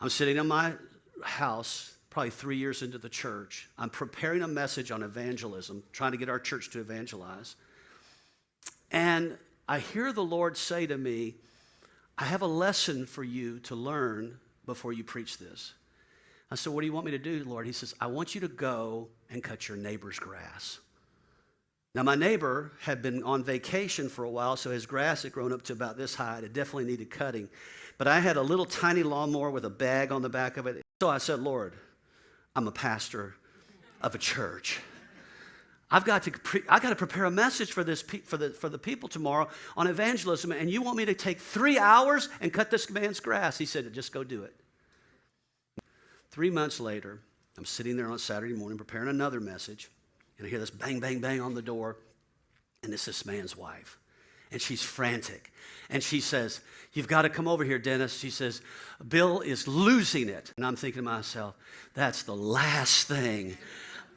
I'm sitting in my house, probably 3 years into the church. I'm preparing a message on evangelism, trying to get our church to evangelize. And I hear the Lord say to me, I have a lesson for you to learn before you preach this. I said, what do you want me to do, Lord? He says, I want you to go and cut your neighbor's grass. Now, my neighbor had been on vacation for a while, so his grass had grown up to about this height. It definitely needed cutting. But I had a little tiny lawnmower with a bag on the back of it. So I said, Lord, I'm a pastor of a church. I've got to prepare a message for the people tomorrow on evangelism, and you want me to take 3 hours and cut this man's grass? He said, just go do it. 3 months later, I'm sitting there on Saturday morning preparing another message, and I hear this bang, bang, bang on the door, and it's this man's wife. And she's frantic. And she says, you've got to come over here, Dennis. She says, Bill is losing it. And I'm thinking to myself, that's the last thing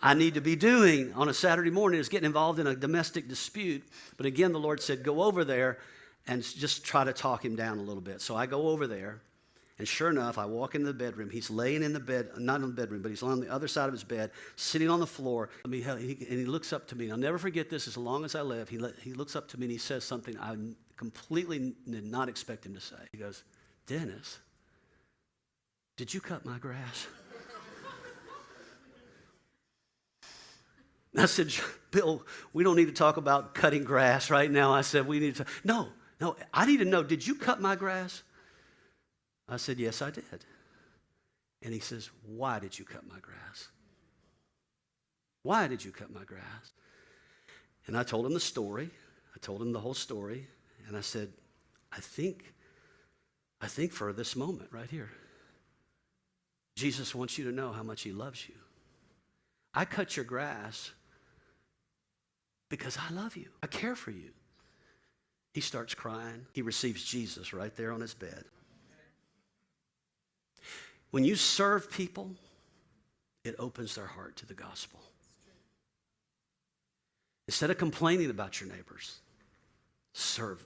I need to be doing on a Saturday morning is getting involved in a domestic dispute. But again, the Lord said, go over there and just try to talk him down a little bit. So I go over there. And sure enough, I walk into the bedroom. He's laying in the bed, not in the bedroom, but he's on the other side of his bed, sitting on the floor. And he looks up to me. I'll never forget this as long as I live. He looks up to me and he says something I completely did not expect him to say. He goes, Dennis, did you cut my grass? I said, Bill, we don't need to talk about cutting grass right now. I said, we need to. No, I need to know, did you cut my grass? I said, yes, I did. And he says, why did you cut my grass? Why did you cut my grass? And I told him the story. I told him the whole story. And I said, I think for this moment right here, Jesus wants you to know how much he loves you. I cut your grass because I love you. I care for you. He starts crying. He receives Jesus right there on his bed. When you serve people, it opens their heart to the gospel. Instead of complaining about your neighbors, serve them.